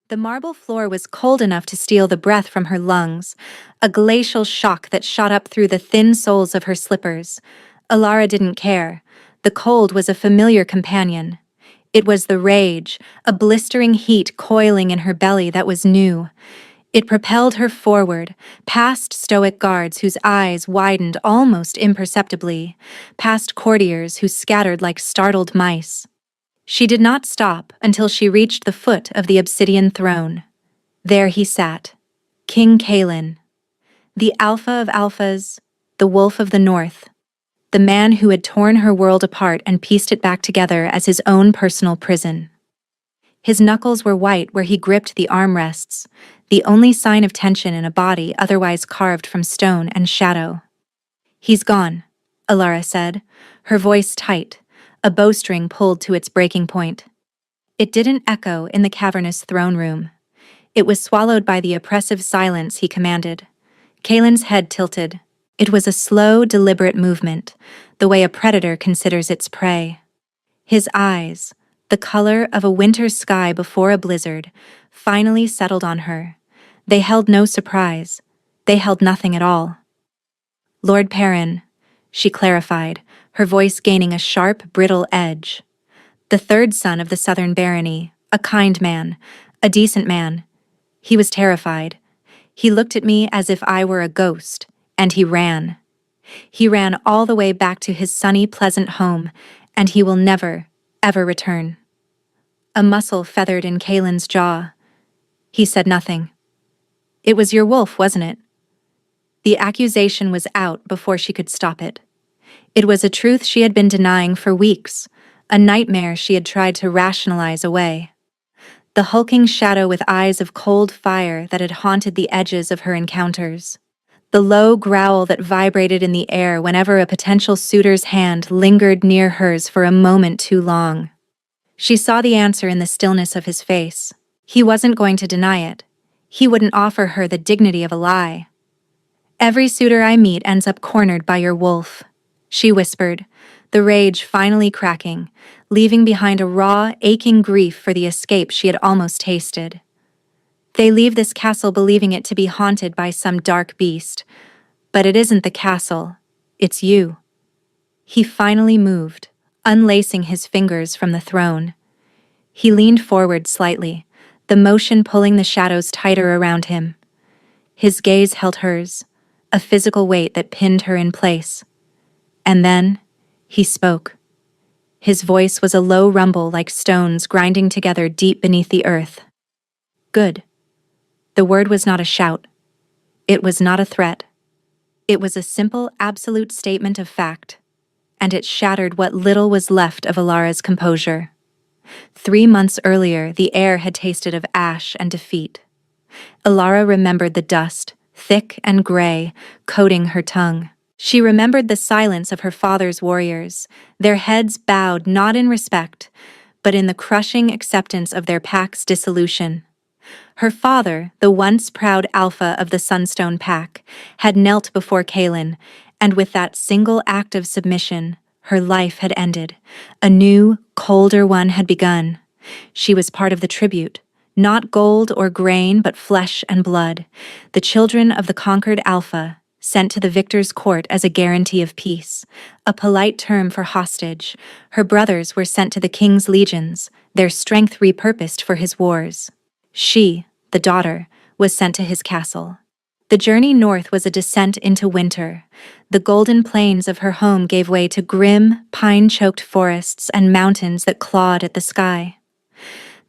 The marble floor was cold enough to steal the breath from her lungs, a glacial shock that shot up through the thin soles of her slippers. Alara didn't care. The cold was a familiar companion. It was the rage, a blistering heat coiling in her belly that was new. It propelled her forward, past stoic guards whose eyes widened almost imperceptibly, past courtiers who scattered like startled mice. She did not stop until she reached the foot of the obsidian throne. There he sat, King Kalin, the alpha of alphas, the wolf of the north, the man who had torn her world apart and pieced it back together as his own personal prison. His knuckles were white where he gripped the armrests, the only sign of tension in a body otherwise carved from stone and shadow. "He's gone," Alara said, her voice tight, a bowstring pulled to its breaking point. It didn't echo in the cavernous throne room. It was swallowed by the oppressive silence he commanded. Kalen's head tilted. It was a slow, deliberate movement, the way a predator considers its prey. His eyes, the color of a winter sky before a blizzard, finally settled on her. They held no surprise. They held nothing at all. "Lord Perrin," she clarified, her voice gaining a sharp, brittle edge. "The third son of the Southern Barony, a kind man, a decent man." He was terrified. He looked at me as if I were a ghost, and he ran. He ran all the way back to his sunny, pleasant home, and he will never, ever return. A muscle feathered in Kalen's jaw. He said nothing. "It was your wolf, wasn't it?" The accusation was out before she could stop it. It was a truth she had been denying for weeks, a nightmare she had tried to rationalize away. The hulking shadow with eyes of cold fire that had haunted the edges of her encounters. The low growl that vibrated in the air whenever a potential suitor's hand lingered near hers for a moment too long. She saw the answer in the stillness of his face. He wasn't going to deny it. He wouldn't offer her the dignity of a lie. "Every suitor I meet ends up cornered by your wolf," she whispered, the rage finally cracking, leaving behind a raw, aching grief for the escape she had almost tasted. "They leave this castle believing it to be haunted by some dark beast, but it isn't the castle, it's you." He finally moved, unlacing his fingers from the throne. He leaned forward slightly, the motion pulling the shadows tighter around him. His gaze held hers, a physical weight that pinned her in place. And then, he spoke. His voice was a low rumble like stones grinding together deep beneath the earth. "Good." The word was not a shout. It was not a threat. It was a simple, absolute statement of fact, and it shattered what little was left of Alara's composure. 3 months earlier, the air had tasted of ash and defeat. Alara remembered the dust, thick and gray, coating her tongue. She remembered the silence of her father's warriors, their heads bowed not in respect, but in the crushing acceptance of their pack's dissolution. Her father, the once proud alpha of the Sunstone Pack, had knelt before Kalin, and with that single act of submission, her life had ended. A new, colder one had begun. She was part of the tribute, not gold or grain, but flesh and blood, the children of the conquered alpha, sent to the victor's court as a guarantee of peace, a polite term for hostage. Her brothers were sent to the king's legions, their strength repurposed for his wars. She, the daughter, was sent to his castle. The journey north was a descent into winter. The golden plains of her home gave way to grim, pine-choked forests and mountains that clawed at the sky.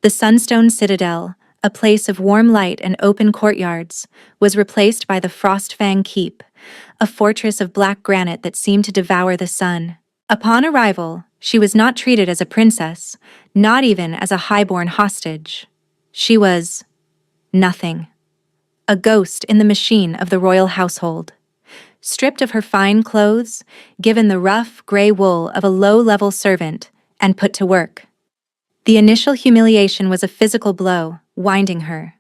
The Sunstone Citadel, a place of warm light and open courtyards, was replaced by the Frostfang Keep, a fortress of black granite that seemed to devour the sun. Upon arrival, she was not treated as a princess, not even as a highborn hostage. She was nothing. A ghost in the machine of the royal household. Stripped of her fine clothes, given the rough, gray wool of a low-level servant, and put to work. The initial humiliation was a physical blow, winding her.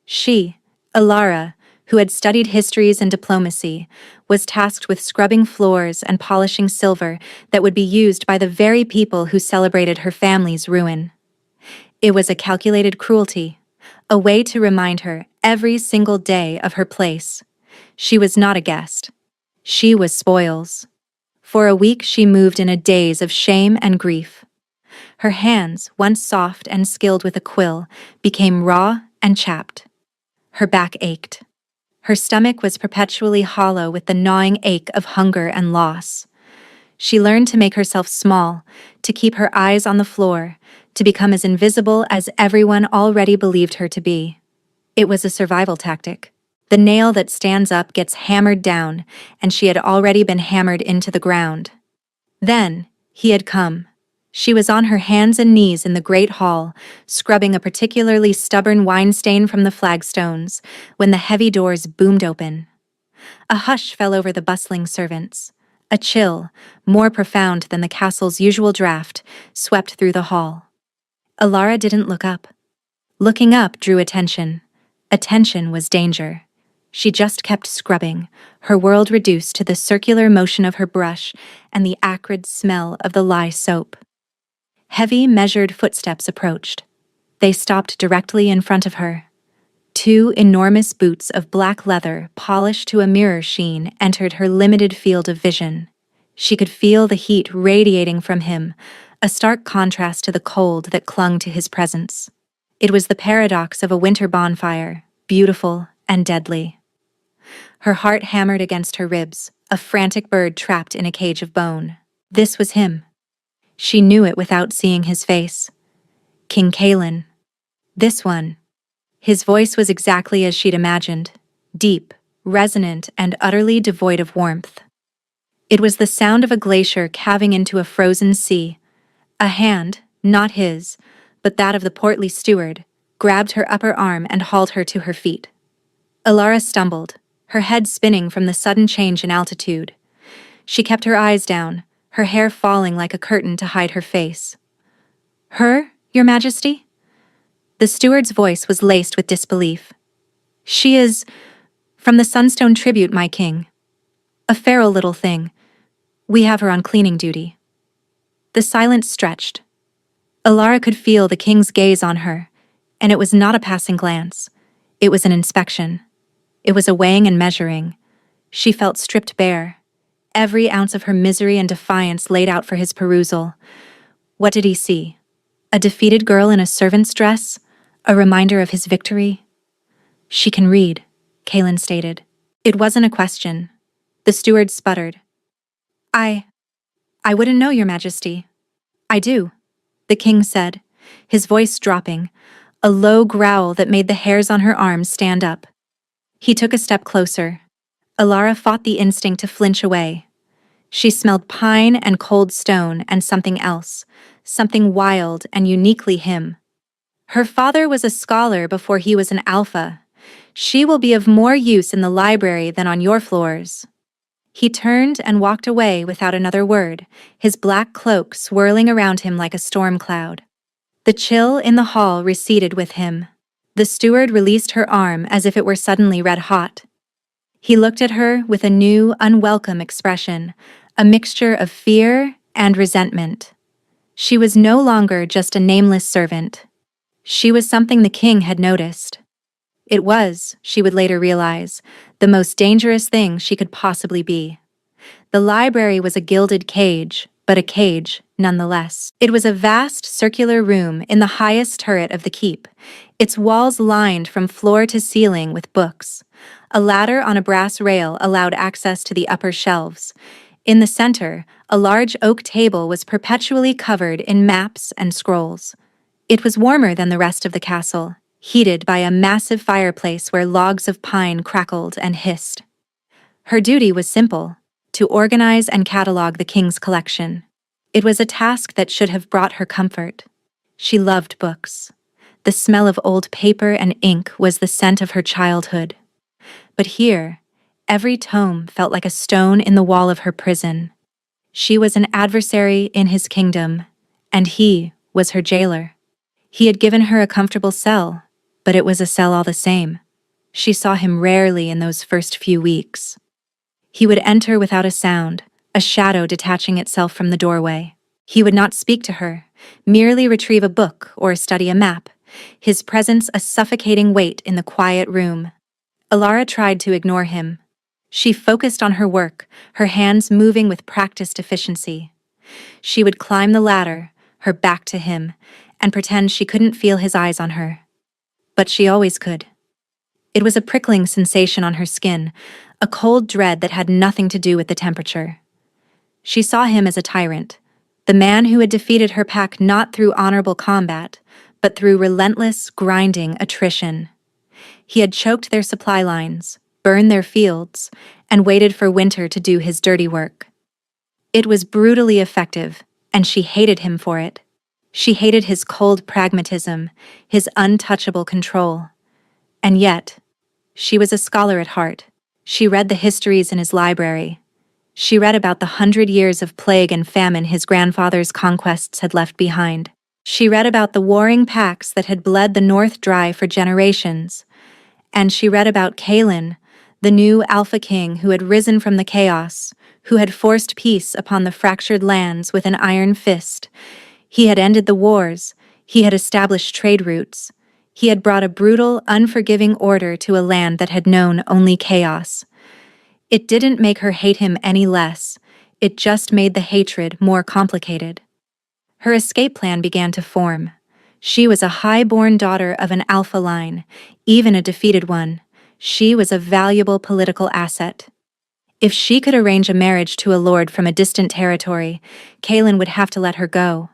She, Alara, who had studied histories and diplomacy, was tasked with scrubbing floors and polishing silver that would be used by the very people who celebrated her family's ruin. It was a calculated cruelty, a way to remind her every single day of her place. She was not a guest. She was spoils. For a week she moved in a daze of shame and grief. Her hands, once soft and skilled with a quill, became raw and chapped. Her back ached. Her stomach was perpetually hollow with the gnawing ache of hunger and loss. She learned to make herself small, to keep her eyes on the floor, to become as invisible as everyone already believed her to be. It was a survival tactic. The nail that stands up gets hammered down, and she had already been hammered into the ground. Then, he had come. She was on her hands and knees in the great hall, scrubbing a particularly stubborn wine stain from the flagstones, when the heavy doors boomed open. A hush fell over the bustling servants. A chill, more profound than the castle's usual draft, swept through the hall. Alara didn't look up. Looking up drew attention. Attention was danger. She just kept scrubbing, her world reduced to the circular motion of her brush and the acrid smell of the lye soap. Heavy, measured footsteps approached. They stopped directly in front of her. Two enormous boots of black leather, polished to a mirror sheen, entered her limited field of vision. She could feel the heat radiating from him, a stark contrast to the cold that clung to his presence. It was the paradox of a winter bonfire, beautiful and deadly. Her heart hammered against her ribs, a frantic bird trapped in a cage of bone. This was him. She knew it without seeing his face. King Kalen. This one. His voice was exactly as she'd imagined, deep, resonant, and utterly devoid of warmth. It was the sound of a glacier calving into a frozen sea. A hand, not his, but that of the portly steward, grabbed her upper arm and hauled her to her feet. Alara stumbled, her head spinning from the sudden change in altitude. She kept her eyes down, her hair falling like a curtain to hide her face. "Her, Your Majesty?" The steward's voice was laced with disbelief. "She is from the Sunstone Tribute, my king. A feral little thing. We have her on cleaning duty." The silence stretched. Alara could feel the king's gaze on her, and it was not a passing glance. It was an inspection. It was a weighing and measuring. She felt stripped bare, every ounce of her misery and defiance laid out for his perusal. What did he see? A defeated girl in a servant's dress? A reminder of his victory? "She can read," Kalen stated. It wasn't a question. The steward sputtered. I wouldn't know, Your Majesty." "I do," the king said, his voice dropping, a low growl that made the hairs on her arms stand up. He took a step closer. Alara fought the instinct to flinch away. She smelled pine and cold stone and something else, something wild and uniquely him. Her father was a scholar before he was an alpha. She will be of more use in the library than on your floors. He turned and walked away without another word, his black cloak swirling around him like a storm cloud. The chill in the hall receded with him. The steward released her arm as if it were suddenly red hot. He looked at her with a new, unwelcome expression, a mixture of fear and resentment. She was no longer just a nameless servant. She was something the king had noticed. It was, she would later realize, the most dangerous thing she could possibly be. The library was a gilded cage, but a cage nonetheless. It was a vast circular room in the highest turret of the keep, its walls lined from floor to ceiling with books. A ladder on a brass rail allowed access to the upper shelves. In the center, a large oak table was perpetually covered in maps and scrolls. It was warmer than the rest of the castle, heated by a massive fireplace where logs of pine crackled and hissed. Her duty was simple: to organize and catalog the king's collection. It was a task that should have brought her comfort. She loved books. The smell of old paper and ink was the scent of her childhood. But here, every tome felt like a stone in the wall of her prison. She was an adversary in his kingdom, and he was her jailer. He had given her a comfortable cell, but it was a cell all the same. She saw him rarely in those first few weeks. He would enter without a sound, a shadow detaching itself from the doorway. He would not speak to her, merely retrieve a book or study a map, his presence a suffocating weight in the quiet room. Alara tried to ignore him. She focused on her work, her hands moving with practiced efficiency. She would climb the ladder, her back to him, and pretend she couldn't feel his eyes on her. But she always could. It was a prickling sensation on her skin, a cold dread that had nothing to do with the temperature. She saw him as a tyrant, the man who had defeated her pack not through honorable combat, but through relentless, grinding attrition. He had choked their supply lines, burned their fields, and waited for winter to do his dirty work. It was brutally effective, and she hated him for it. She hated his cold pragmatism, his untouchable control. And yet, she was a scholar at heart. She read the histories in his library. She read about the 100 years of plague and famine his grandfather's conquests had left behind. She read about the warring packs that had bled the north dry for generations. And she read about Kaelin, the new Alpha King who had risen from the chaos, who had forced peace upon the fractured lands with an iron fist. He had ended the wars. He had established trade routes. He had brought a brutal, unforgiving order to a land that had known only chaos. It didn't make her hate him any less. It just made the hatred more complicated. Her escape plan began to form. She was a high-born daughter of an alpha line, even a defeated one. She was a valuable political asset. If she could arrange a marriage to a lord from a distant territory, Kaelin would have to let her go.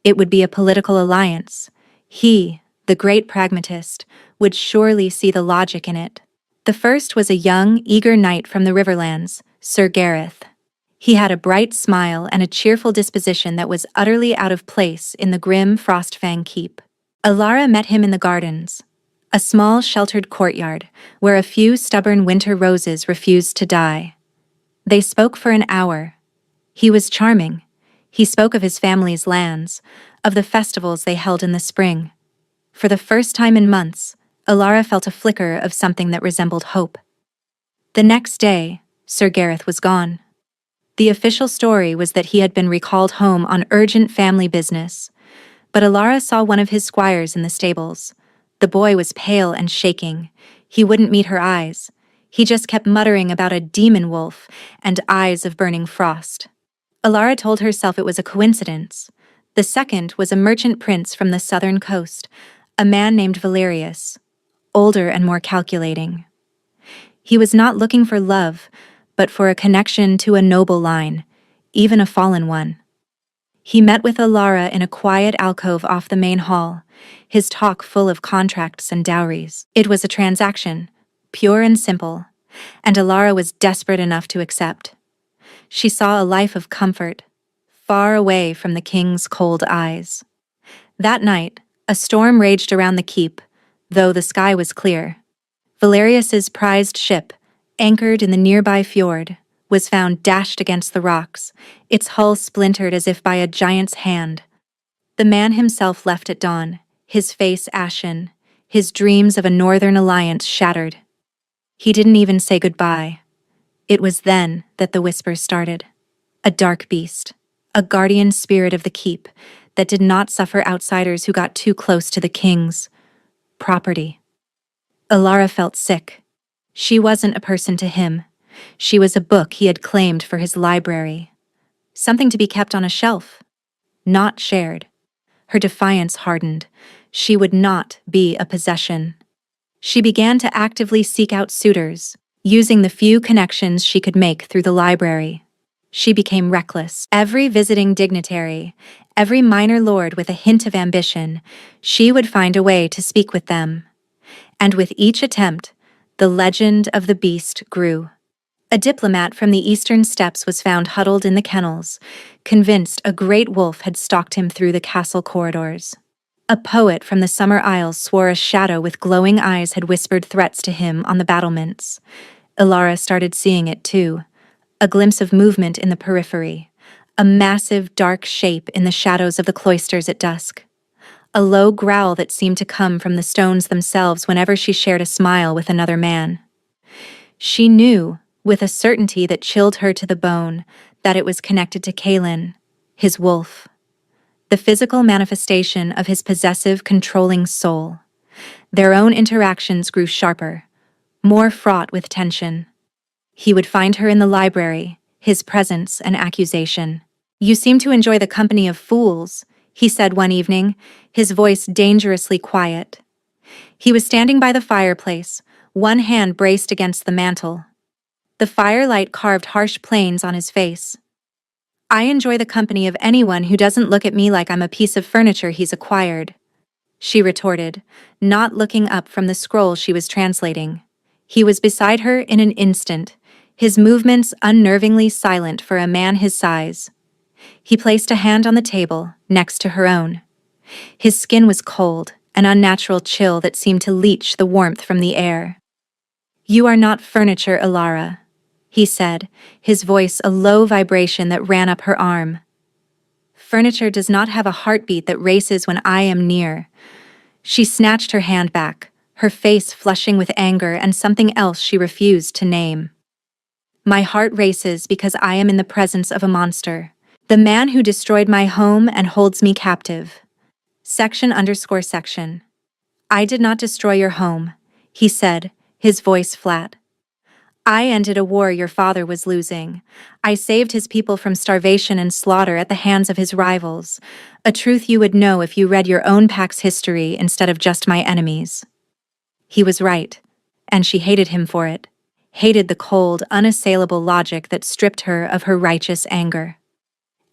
It would be a political alliance. He, the great pragmatist, would surely see the logic in it. The first was a young, eager knight from the Riverlands, Sir Gareth. He had a bright smile and a cheerful disposition that was utterly out of place in the grim Frostfang keep. Alara met him in the gardens, a small sheltered courtyard where a few stubborn winter roses refused to die. They spoke for an hour. He was charming. He spoke of his family's lands, of the festivals they held in the spring. For the first time in months, Alara felt a flicker of something that resembled hope. The next day, Sir Gareth was gone. The official story was that he had been recalled home on urgent family business, but Alara saw one of his squires in the stables. The boy was pale and shaking. He wouldn't meet her eyes. He just kept muttering about a demon wolf and eyes of burning frost. Alara told herself it was a coincidence. The second was a merchant prince from the southern coast, a man named Valerius, older and more calculating. He was not looking for love, but for a connection to a noble line, even a fallen one. He met with Alara in a quiet alcove off the main hall, his talk full of contracts and dowries. It was a transaction, pure and simple, and Alara was desperate enough to accept. She saw a life of comfort, far away from the king's cold eyes. That night, a storm raged around the keep, though the sky was clear. Valerius's prized ship, anchored in the nearby fjord, was found dashed against the rocks, its hull splintered as if by a giant's hand. The man himself left at dawn, his face ashen, his dreams of a northern alliance shattered. He didn't even say goodbye. It was then that the whispers started. A dark beast, a guardian spirit of the keep that did not suffer outsiders who got too close to the king's property. Alara felt sick. She wasn't a person to him. She was a book he had claimed for his library. Something to be kept on a shelf, not shared. Her defiance hardened. She would not be a possession. She began to actively seek out suitors, using the few connections she could make through the library. She became reckless. Every visiting dignitary, every minor lord with a hint of ambition, she would find a way to speak with them. And with each attempt, the legend of the beast grew. A diplomat from the eastern steppes was found huddled in the kennels, convinced a great wolf had stalked him through the castle corridors. A poet from the Summer Isles swore a shadow with glowing eyes had whispered threats to him on the battlements. Alara started seeing it too, a glimpse of movement in the periphery, a massive dark shape in the shadows of the cloisters at dusk. A low growl that seemed to come from the stones themselves whenever she shared a smile with another man. She knew, with a certainty that chilled her to the bone, that it was connected to Kaelin, his wolf. the physical manifestation of his possessive, controlling soul. Their own interactions grew sharper, more fraught with tension. He would find her in the library, his presence an accusation. "You seem to enjoy the company of fools," he said one evening, his voice dangerously quiet. He was standing by the fireplace, one hand braced against the mantel. The firelight carved harsh planes on his face. "I enjoy the company of anyone who doesn't look at me like I'm a piece of furniture he's acquired," she retorted, not looking up from the scroll she was translating. He was beside her in an instant, his movements unnervingly silent for a man his size. He placed a hand on the table, next to her own. His skin was cold, an unnatural chill that seemed to leach the warmth from the air. "You are not furniture, Alara," he said, his voice a low vibration that ran up her arm. "Furniture does not have a heartbeat that races when I am near." She snatched her hand back, her face flushing with anger and something else she refused to name. "My heart races because I am in the presence of a monster. The man who destroyed my home and holds me captive." Section. "I did not destroy your home," he said, his voice flat. "I ended a war your father was losing. I saved his people from starvation and slaughter at the hands of his rivals, a truth you would know if you read your own pack's history instead of just my enemies." He was right, and she hated him for it, hated the cold, unassailable logic that stripped her of her righteous anger.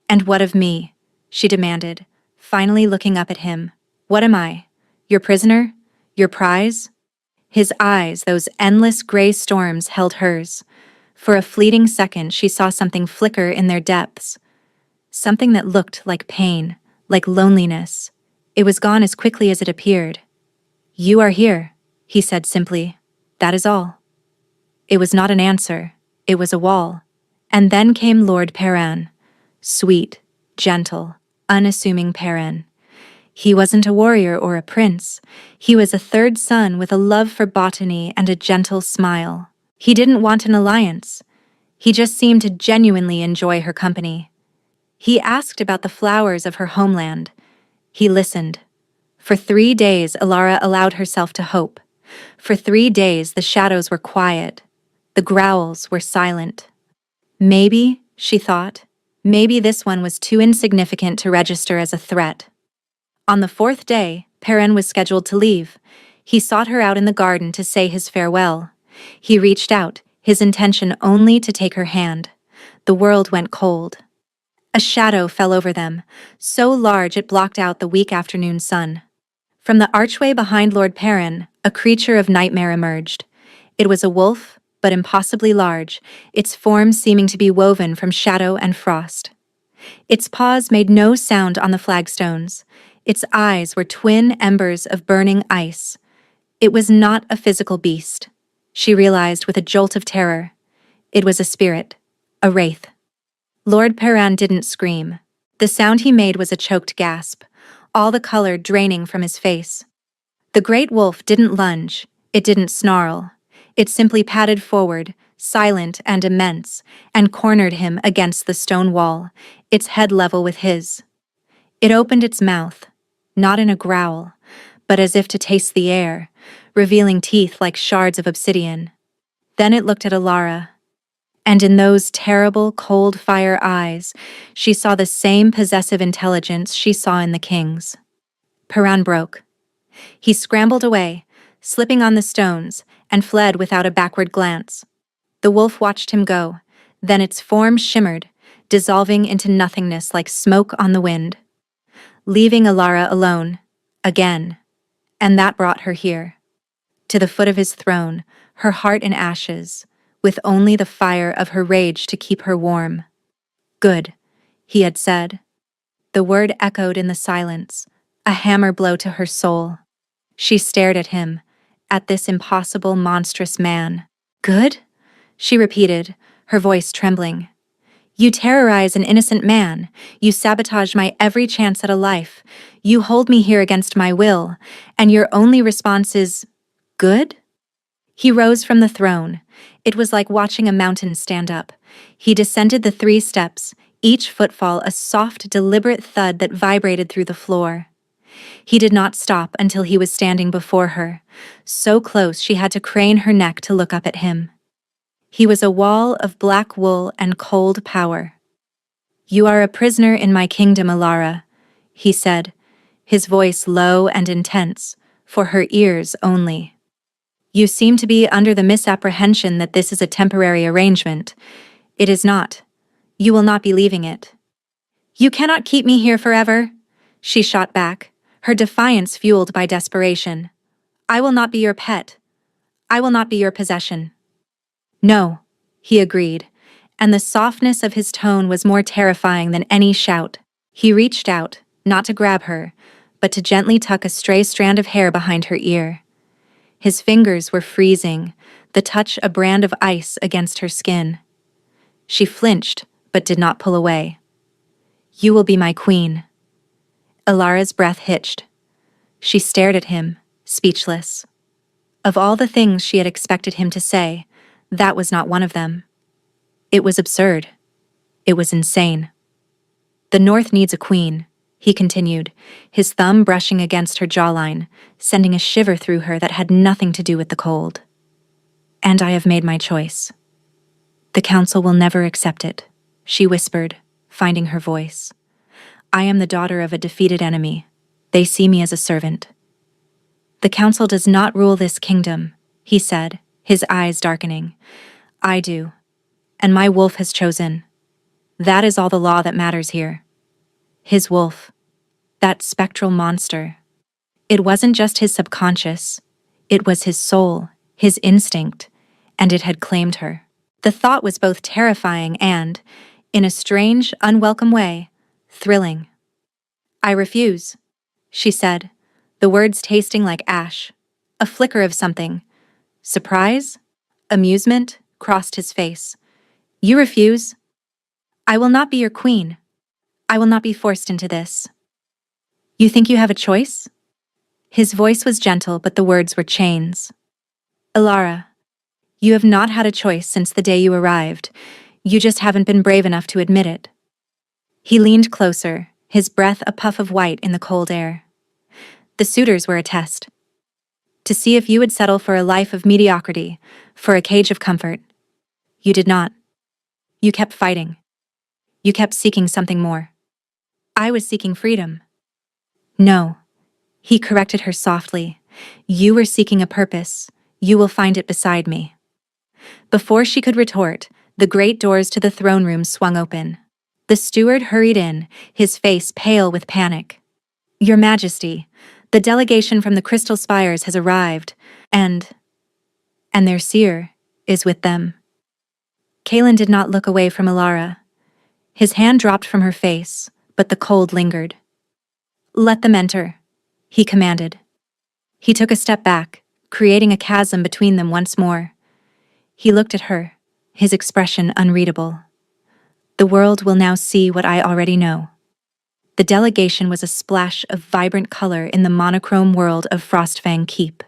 "And what of me?" she demanded, finally looking up at him. "What am I? Your prisoner? Your prize?" His eyes, those endless gray storms, held hers. For a fleeting second she saw something flicker in their depths. Something that looked like pain, like loneliness. It was gone as quickly as it appeared. "You are here," he said simply. "That is all." It was not an answer. It was a wall. And then came Lord Perrin. Sweet, gentle, unassuming Perrin. He wasn't a warrior or a prince. He was a third son with a love for botany and a gentle smile. He didn't want an alliance. He just seemed to genuinely enjoy her company. He asked about the flowers of her homeland. He listened. For 3 days, Alara allowed herself to hope. For 3 days, the shadows were quiet. The growls were silent. Maybe, she thought, maybe this one was too insignificant to register as a threat. On the 4th day, Perrin was scheduled to leave. He sought her out in the garden to say his farewell. He reached out, his intention only to take her hand. The world went cold. A shadow fell over them, so large it blocked out the weak afternoon sun. From the archway behind Lord Perrin, a creature of nightmare emerged. It was a wolf, but impossibly large, its form seeming to be woven from shadow and frost. Its paws made no sound on the flagstones. Its eyes were twin embers of burning ice. It was not a physical beast, she realized with a jolt of terror. It was a spirit, a wraith. Lord Perrin didn't scream. The sound he made was a choked gasp, all the color draining from his face. The great wolf didn't lunge, it didn't snarl. It simply padded forward, silent and immense, and cornered him against the stone wall, its head level with his. It opened its mouth, not in a growl, but as if to taste the air, revealing teeth like shards of obsidian. Then it looked at Alara, and in those terrible, cold fire eyes, she saw the same possessive intelligence she saw in the king's. Perrin broke. He scrambled away, slipping on the stones, and fled without a backward glance. The wolf watched him go, then its form shimmered, dissolving into nothingness like smoke on the wind, leaving Alara alone, again. And that brought her here, to the foot of his throne, her heart in ashes, with only the fire of her rage to keep her warm. "Good," he had said. The word echoed in the silence, a hammer blow to her soul. She stared at him, at this impossible, monstrous man. "Good?" she repeated, her voice trembling. "You terrorize an innocent man. You sabotage my every chance at a life. You hold me here against my will, and your only response is, good?" He rose from the throne. It was like watching a mountain stand up. He descended the 3 steps, each footfall a soft, deliberate thud that vibrated through the floor. He did not stop until he was standing before her, so close she had to crane her neck to look up at him. He was a wall of black wool and cold power. "You are a prisoner in my kingdom, Alara," he said, his voice low and intense, for her ears only. "You seem to be under the misapprehension that this is a temporary arrangement. It is not. You will not be leaving it." "You cannot keep me here forever," she shot back, her defiance fueled by desperation. "I will not be your pet. I will not be your possession." "No," he agreed, and the softness of his tone was more terrifying than any shout. He reached out, not to grab her, but to gently tuck a stray strand of hair behind her ear. His fingers were freezing, the touch a brand of ice against her skin. She flinched, but did not pull away. "You will be my queen." Alara's breath hitched. She stared at him, speechless. Of all the things she had expected him to say, that was not one of them. It was absurd. It was insane. "The North needs a queen," he continued, his thumb brushing against her jawline, sending a shiver through her that had nothing to do with the cold. "And I have made my choice. The council will never accept it," she whispered, finding her voice. "I am the daughter of a defeated enemy. They see me as a servant." "The council does not rule this kingdom," he said, his eyes darkening. "I do. And my wolf has chosen. That is all the law that matters here." His wolf. That spectral monster. It wasn't just his subconscious. It was his soul, his instinct, and it had claimed her. The thought was both terrifying and, in a strange, unwelcome way, thrilling. "I refuse," she said, the words tasting like ash. A flicker of something. Surprise? Amusement crossed his face. "You refuse? I will not be your queen. I will not be forced into this." "You think you have a choice?" His voice was gentle, but the words were chains. "Alara, you have not had a choice since the day you arrived. You just haven't been brave enough to admit it." He leaned closer, his breath a puff of white in the cold air. "The suitors were a test. To see if you would settle for a life of mediocrity, for a cage of comfort. You did not. You kept fighting. You kept seeking something more. I was seeking freedom." "No," he corrected her softly. "You were seeking a purpose. You will find it beside me." Before she could retort, the great doors to the throne room swung open. The steward hurried in, his face pale with panic. "Your Majesty, the delegation from the Crystal Spires has arrived, and their seer is with them." Kaelin did not look away from Alara. His hand dropped from her face, but the cold lingered. "Let them enter," he commanded. He took a step back, creating a chasm between them once more. He looked at her, his expression unreadable. "The world will now see what I already know." The delegation was a splash of vibrant color in the monochrome world of Frostfang Keep.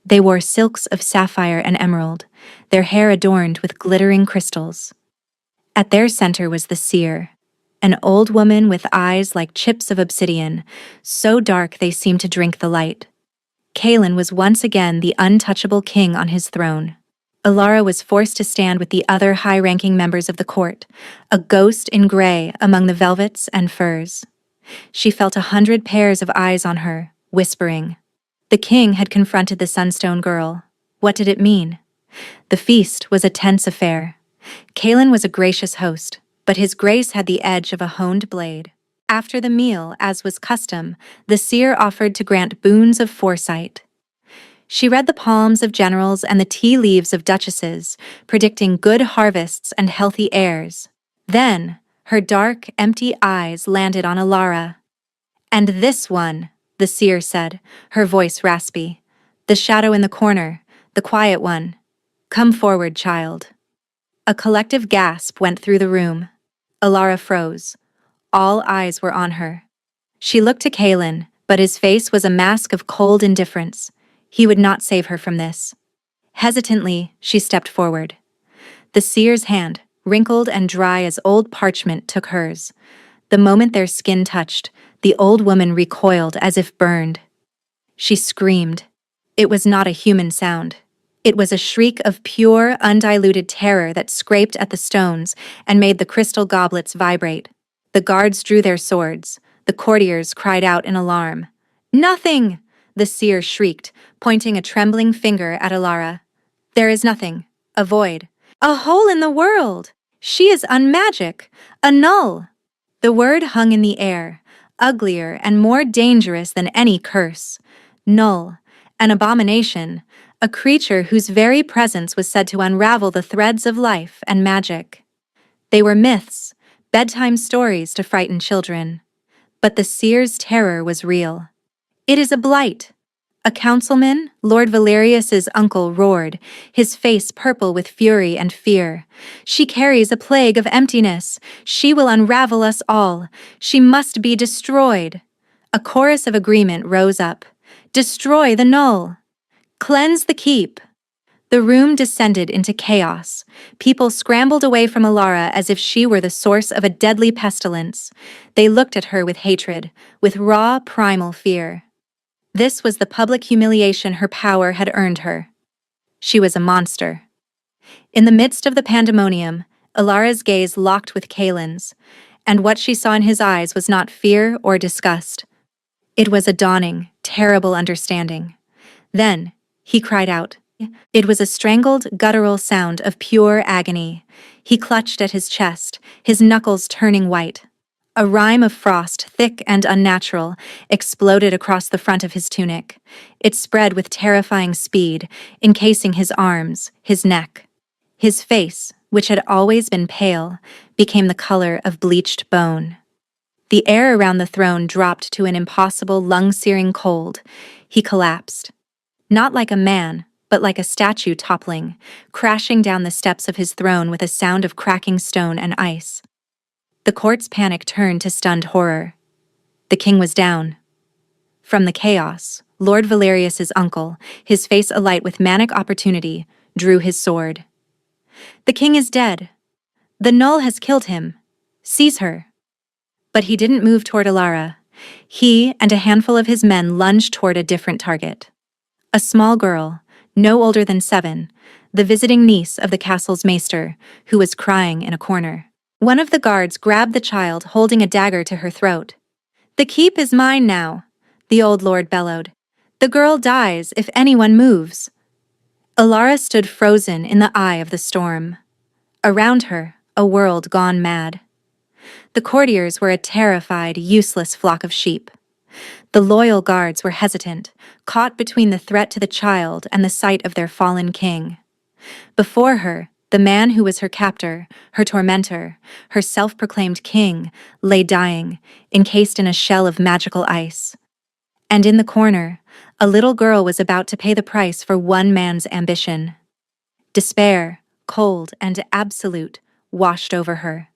They wore silks of sapphire and emerald, their hair adorned with glittering crystals. At their center was the seer, an old woman with eyes like chips of obsidian, so dark they seemed to drink the light. Kaelin was once again the untouchable king on his throne. Alara was forced to stand with the other high-ranking members of the court, a ghost in gray among the velvets and furs. She felt 100 pairs of eyes on her, whispering. The king had confronted the Sunstone girl. What did it mean? The feast was a tense affair. Kaelin was a gracious host, but his grace had the edge of a honed blade. After the meal, as was custom, the seer offered to grant boons of foresight. She read the palms of generals and the tea leaves of duchesses, predicting good harvests and healthy heirs. Then, her dark, empty eyes landed on Alara. "And this one," the seer said, her voice raspy. "The shadow in the corner, the quiet one. Come forward, child." A collective gasp went through the room. Alara froze. All eyes were on her. She looked to Kaelin, but his face was a mask of cold indifference. He would not save her from this. Hesitantly, she stepped forward. The seer's hand, wrinkled and dry as old parchment, took hers. The moment their skin touched, the old woman recoiled as if burned. She screamed. It was not a human sound. It was a shriek of pure, undiluted terror that scraped at the stones and made the crystal goblets vibrate. The guards drew their swords. The courtiers cried out in alarm. "Nothing!" the seer shrieked, pointing a trembling finger at Alara. "There is nothing. A void. A hole in the world! She is unmagic! A null!" The word hung in the air, uglier and more dangerous than any curse. Null. An abomination. A creature whose very presence was said to unravel the threads of life and magic. They were myths, bedtime stories to frighten children. But the seer's terror was real. "It is a blight." A councilman, Lord Valerius's uncle, roared, his face purple with fury and fear. "She carries a plague of emptiness. She will unravel us all. She must be destroyed." A chorus of agreement rose up. "Destroy the null. Cleanse the keep." The room descended into chaos. People scrambled away from Alara as if she were the source of a deadly pestilence. They looked at her with hatred, with raw, primal fear. This was the public humiliation her power had earned her. She was a monster. In the midst of the pandemonium, Alara's gaze locked with Kaelin's, and what she saw in his eyes was not fear or disgust. It was a dawning, terrible understanding. Then, he cried out. It was a strangled, guttural sound of pure agony. He clutched at his chest, his knuckles turning white. A rime of frost, thick and unnatural, exploded across the front of his tunic. It spread with terrifying speed, encasing his arms, his neck. His face, which had always been pale, became the color of bleached bone. The air around the throne dropped to an impossible, lung-searing cold. He collapsed. Not like a man, but like a statue toppling, crashing down the steps of his throne with a sound of cracking stone and ice. The court's panic turned to stunned horror. The king was down. From the chaos, Lord Valerius's uncle, his face alight with manic opportunity, drew his sword. "The king is dead. The null has killed him. Seize her." But he didn't move toward Alara. He and a handful of his men lunged toward a different target. A small girl, no older than 7, the visiting niece of the castle's maester, who was crying in a corner. One of the guards grabbed the child, holding a dagger to her throat. "The keep is mine now," the old lord bellowed. "The girl dies if anyone moves." Alara stood frozen in the eye of the storm. Around her, a world gone mad. The courtiers were a terrified, useless flock of sheep. The loyal guards were hesitant, caught between the threat to the child and the sight of their fallen king. Before her, the man who was her captor, her tormentor, her self-proclaimed king, lay dying, encased in a shell of magical ice. And in the corner, a little girl was about to pay the price for one man's ambition. Despair, cold and absolute, washed over her.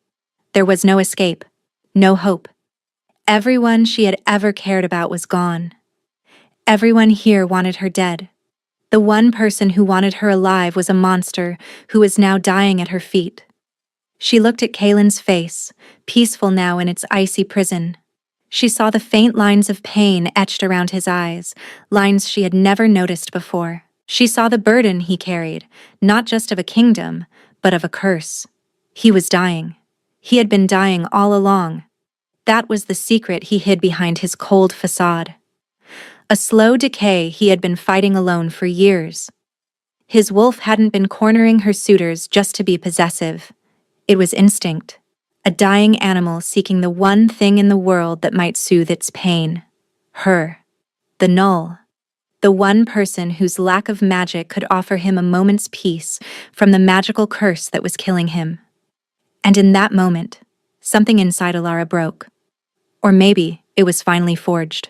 There was no escape, no hope. Everyone she had ever cared about was gone. Everyone here wanted her dead. The one person who wanted her alive was a monster who was now dying at her feet. She looked at Kaelin's face, peaceful now in its icy prison. She saw the faint lines of pain etched around his eyes, lines she had never noticed before. She saw the burden he carried, not just of a kingdom, but of a curse. He was dying. He had been dying all along. That was the secret he hid behind his cold facade. A slow decay he had been fighting alone for years. His wolf hadn't been cornering her suitors just to be possessive. It was instinct, a dying animal seeking the one thing in the world that might soothe its pain. Her. The null. The one person whose lack of magic could offer him a moment's peace from the magical curse that was killing him. And in that moment, something inside Alara broke. Or maybe it was finally forged.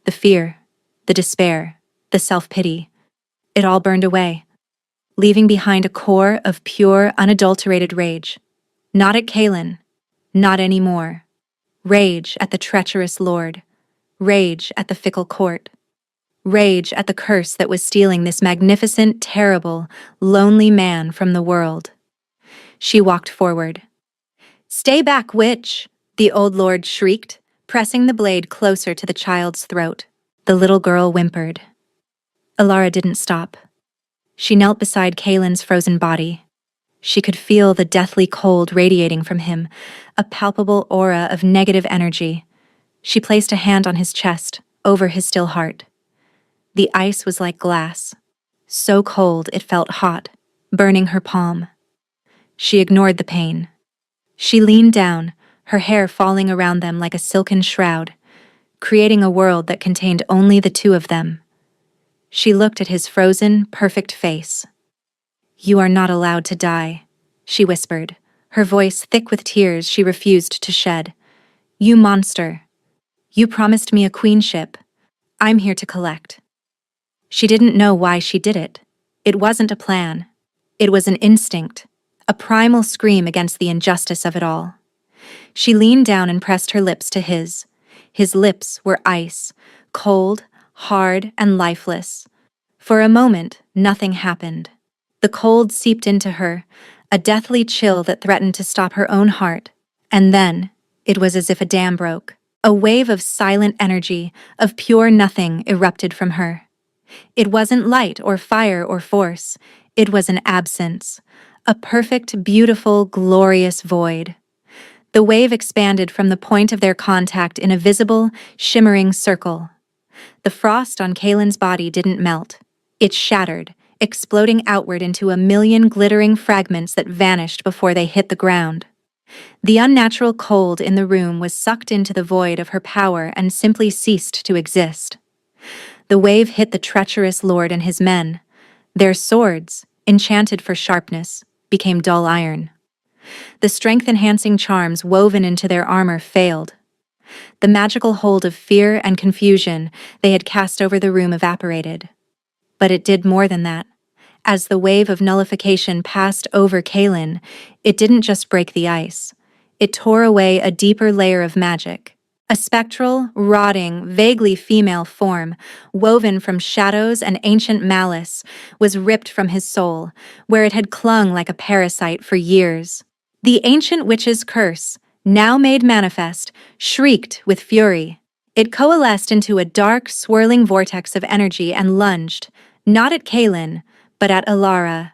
The fear, the despair, the self-pity. It all burned away, leaving behind a core of pure, unadulterated rage. Not at Kaelin, not anymore. Rage at the treacherous lord. Rage at the fickle court. Rage at the curse that was stealing this magnificent, terrible, lonely man from the world. She walked forward. "Stay back, witch!" the old lord shrieked, pressing the blade closer to the child's throat. The little girl whimpered. Alara didn't stop. She knelt beside Kaelin's frozen body. She could feel the deathly cold radiating from him, a palpable aura of negative energy. She placed a hand on his chest, over his still heart. The ice was like glass, so cold it felt hot, burning her palm. She ignored the pain. She leaned down, her hair falling around them like a silken shroud, creating a world that contained only the two of them. She looked at his frozen, perfect face. "You are not allowed to die," she whispered, her voice thick with tears she refused to shed. "You monster. You promised me a queenship. I'm here to collect." She didn't know why she did it. It wasn't a plan. It was an instinct, a primal scream against the injustice of it all. She leaned down and pressed her lips to his. His lips were ice, cold, hard, and lifeless. For a moment, nothing happened. The cold seeped into her, a deathly chill that threatened to stop her own heart. And then, it was as if a dam broke. A wave of silent energy, of pure nothing, erupted from her. It wasn't light or fire or force. It was an absence. A perfect, beautiful, glorious void. The wave expanded from the point of their contact in a visible, shimmering circle. The frost on Kaelin's body didn't melt. It shattered, exploding outward into a million glittering fragments that vanished before they hit the ground. The unnatural cold in the room was sucked into the void of her power and simply ceased to exist. The wave hit the treacherous lord and his men. Their swords, enchanted for sharpness, became dull iron. The strength-enhancing charms woven into their armor failed. The magical hold of fear and confusion they had cast over the room evaporated. But it did more than that. As the wave of nullification passed over Kaelin, it didn't just break the ice. It tore away a deeper layer of magic. A spectral, rotting, vaguely female form, woven from shadows and ancient malice, was ripped from his soul, where it had clung like a parasite for years. The ancient witch's curse, now made manifest, shrieked with fury. It coalesced into a dark, swirling vortex of energy and lunged, not at Kaelin, but at Alara.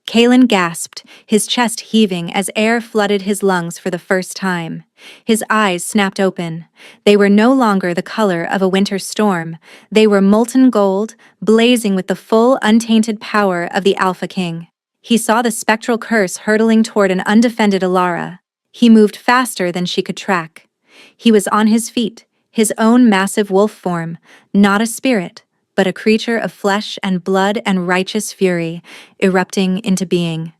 Kaelin gasped, his chest heaving as air flooded his lungs for the first time. His eyes snapped open. They were no longer the color of a winter storm. They were molten gold, blazing with the full, untainted power of the Alpha King. He saw the spectral curse hurtling toward an undefended Alara. He moved faster than she could track. He was on his feet, his own massive wolf form, not a spirit, but a creature of flesh and blood and righteous fury, erupting into being.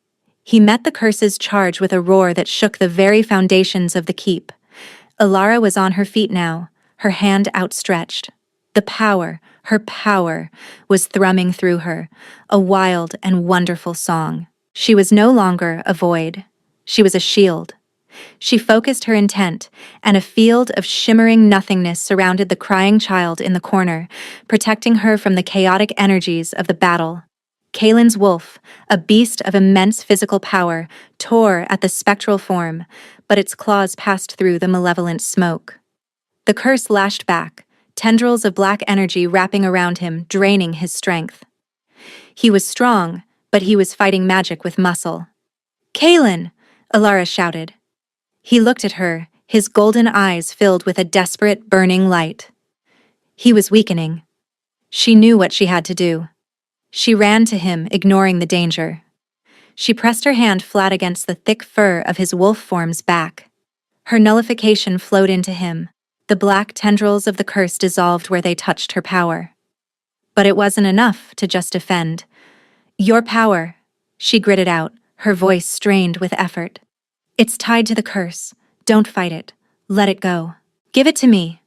He met the curse's charge with a roar that shook the very foundations of the keep. Alara was on her feet now, her hand outstretched. The power, her power, was thrumming through her, a wild and wonderful song. She was no longer a void. She was a shield. She focused her intent, and a field of shimmering nothingness surrounded the crying child in the corner, protecting her from the chaotic energies of the battle. Kaelin's wolf, a beast of immense physical power, tore at the spectral form, but its claws passed through the malevolent smoke. The curse lashed back, tendrils of black energy wrapping around him, draining his strength. He was strong, but he was fighting magic with muscle. "Kaelin!" Alara shouted. He looked at her, his golden eyes filled with a desperate, burning light. He was weakening. She knew what she had to do. She ran to him, ignoring the danger. She pressed her hand flat against the thick fur of his wolf form's back. Her nullification flowed into him. The black tendrils of the curse dissolved where they touched her power. But it wasn't enough to just defend. "Your power," she gritted out, her voice strained with effort. "It's tied to the curse. Don't fight it. Let it go. Give it to me."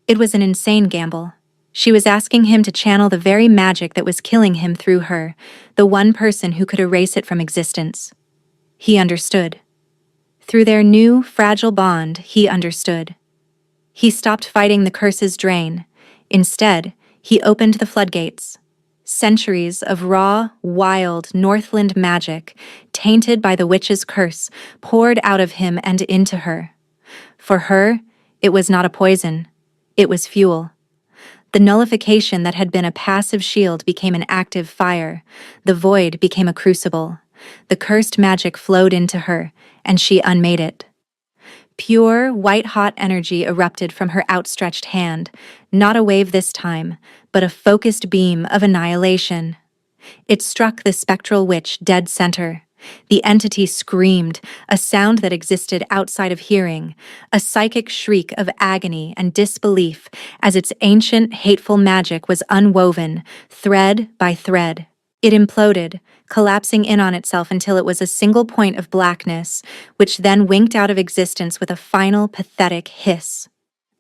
It was an insane gamble. She was asking him to channel the very magic that was killing him through her, the one person who could erase it from existence. He understood. Through their new, fragile bond, he understood. He stopped fighting the curse's drain. Instead, he opened the floodgates. Centuries of raw, wild Northland magic, tainted by the witch's curse, poured out of him and into her. For her, it was not a poison. It was fuel. The nullification that had been a passive shield became an active fire. The void became a crucible. The cursed magic flowed into her, and she unmade it. Pure, white-hot energy erupted from her outstretched hand, not a wave this time, but a focused beam of annihilation. It struck the spectral witch dead center. The entity screamed, a sound that existed outside of hearing, a psychic shriek of agony and disbelief as its ancient, hateful magic was unwoven, thread by thread. It imploded, collapsing in on itself until it was a single point of blackness, which then winked out of existence with a final, pathetic hiss.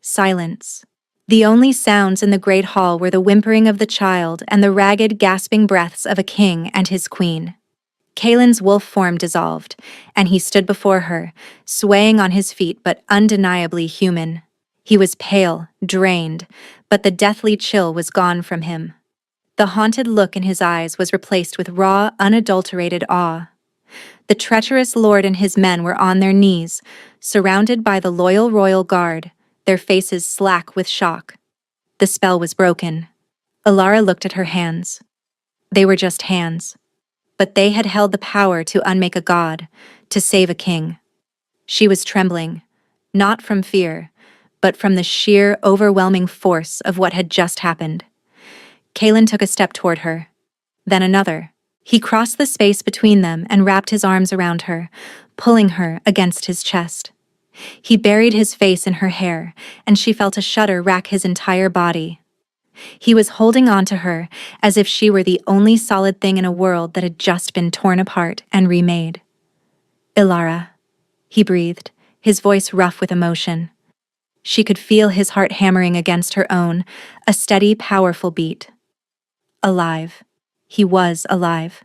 Silence. The only sounds in the great hall were the whimpering of the child and the ragged, gasping breaths of a king and his queen. Kalen's wolf form dissolved, and he stood before her, swaying on his feet but undeniably human. He was pale, drained, but the deathly chill was gone from him. The haunted look in his eyes was replaced with raw, unadulterated awe. The treacherous lord and his men were on their knees, surrounded by the loyal royal guard, their faces slack with shock. The spell was broken. Alara looked at her hands. They were just hands. But they had held the power to unmake a god, to save a king. She was trembling, not from fear, but from the sheer, overwhelming force of what had just happened. Kalen took a step toward her, then another. He crossed the space between them and wrapped his arms around her, pulling her against his chest. He buried his face in her hair, and she felt a shudder rack his entire body. He was holding on to her as if she were the only solid thing in a world that had just been torn apart and remade. "Ilara," he breathed, his voice rough with emotion. She could feel his heart hammering against her own, a steady, powerful beat. Alive. He was alive.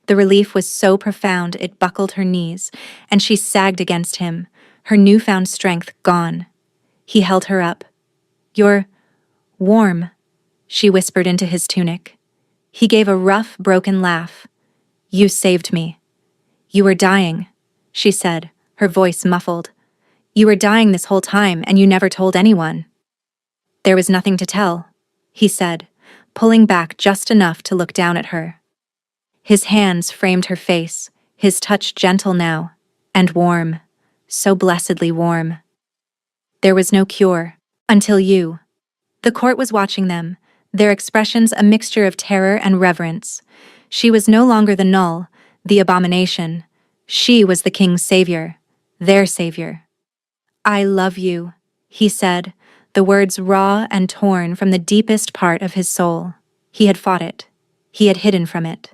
The relief was so profound it buckled her knees, and she sagged against him, her newfound strength gone. He held her up. "You're warm," she whispered into his tunic. He gave a rough, broken laugh. "You saved me." "You were dying," she said, her voice muffled. "You were dying this whole time, and you never told anyone." "There was nothing to tell," he said, pulling back just enough to look down at her. His hands framed her face, his touch gentle now, and warm, so blessedly warm. "There was no cure, until you." The court was watching them, their expressions a mixture of terror and reverence. She was no longer the null, the abomination. She was the king's savior, their savior. "I love you," he said, the words raw and torn from the deepest part of his soul. He had fought it. He had hidden from it.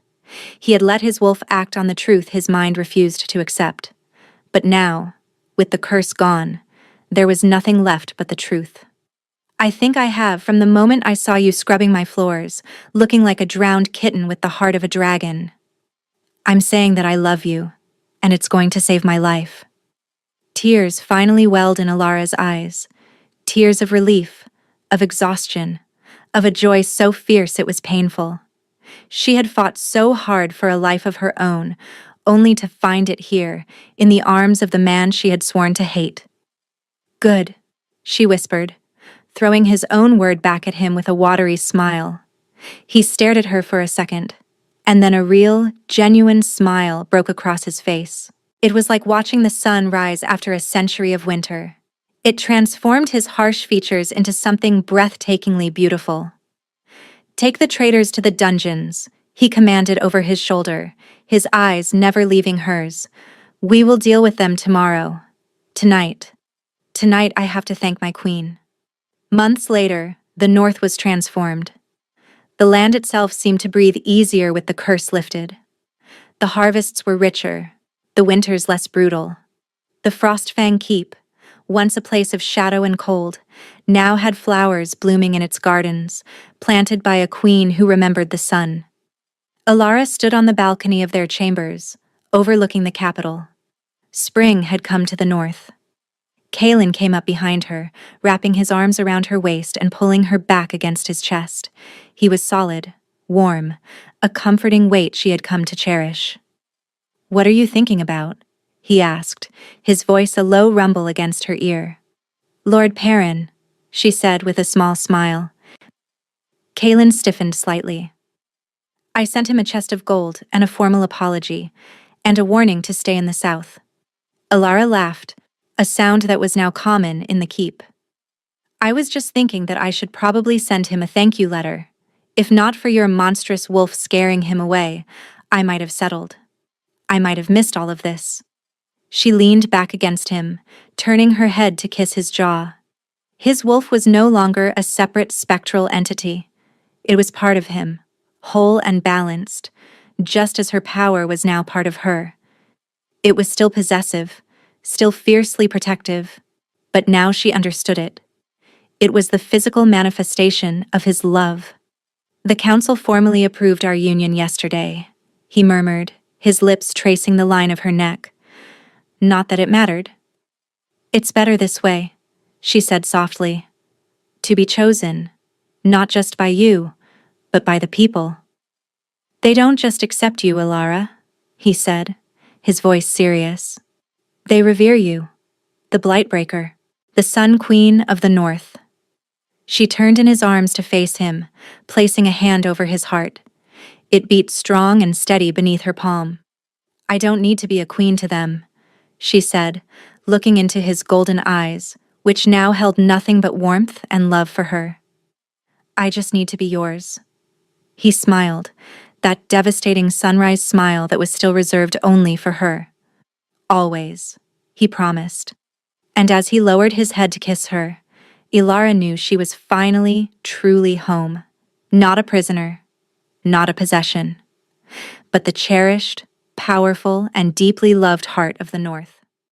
He had let his wolf act on the truth his mind refused to accept. But now, with the curse gone, there was nothing left but the truth. "I think I have from the moment I saw you scrubbing my floors, looking like a drowned kitten with the heart of a dragon. I'm saying that I love you, and it's going to save my life." Tears finally welled in Alara's eyes, tears of relief, of exhaustion, of a joy so fierce it was painful. She had fought so hard for a life of her own, only to find it here, in the arms of the man she had sworn to hate. "Good," she whispered, throwing his own word back at him with a watery smile. He stared at her for a second, and then a real, genuine smile broke across his face. It was like watching the sun rise after a century of winter. It transformed his harsh features into something breathtakingly beautiful. "Take the traitors to the dungeons," he commanded over his shoulder, his eyes never leaving hers. "We will deal with them tomorrow. Tonight. Tonight I have to thank my queen." Months later, the north was transformed. The land itself seemed to breathe easier with the curse lifted. The harvests were richer, the winters less brutal. The Frostfang Keep, once a place of shadow and cold, now had flowers blooming in its gardens, planted by a queen who remembered the sun. Alara stood on the balcony of their chambers, overlooking the capital. Spring had come to the north. Kalen came up behind her, wrapping his arms around her waist and pulling her back against his chest. He was solid, warm, a comforting weight she had come to cherish. "What are you thinking about?" he asked, his voice a low rumble against her ear. "Lord Perrin," she said with a small smile. Kaelin stiffened slightly. "I sent him a chest of gold and a formal apology, and a warning to stay in the south." Alara laughed, a sound that was now common in the keep. "I was just thinking that I should probably send him a thank you letter. If not for your monstrous wolf scaring him away, I might have settled. I might have missed all of this." She leaned back against him, turning her head to kiss his jaw. His wolf was no longer a separate spectral entity. It was part of him, whole and balanced, just as her power was now part of her. It was still possessive, still fiercely protective, but now she understood it. It was the physical manifestation of his love. "The council formally approved our union yesterday," he murmured, his lips tracing the line of her neck. "Not that it mattered." "It's better this way," she said softly. "To be chosen, not just by you, but by the people." "They don't just accept you, Alara," he said, his voice serious. "They revere you, the Blightbreaker, the Sun Queen of the North." She turned in his arms to face him, placing a hand over his heart. It beat strong and steady beneath her palm. "I don't need to be a queen to them," she said, looking into his golden eyes, which now held nothing but warmth and love for her. "I just need to be yours." He smiled, that devastating sunrise smile that was still reserved only for her. "Always," he promised. And as he lowered his head to kiss her, Ilara knew she was finally, truly home. Not a prisoner, not a possession, but the cherished, powerful, and deeply loved heart of the North.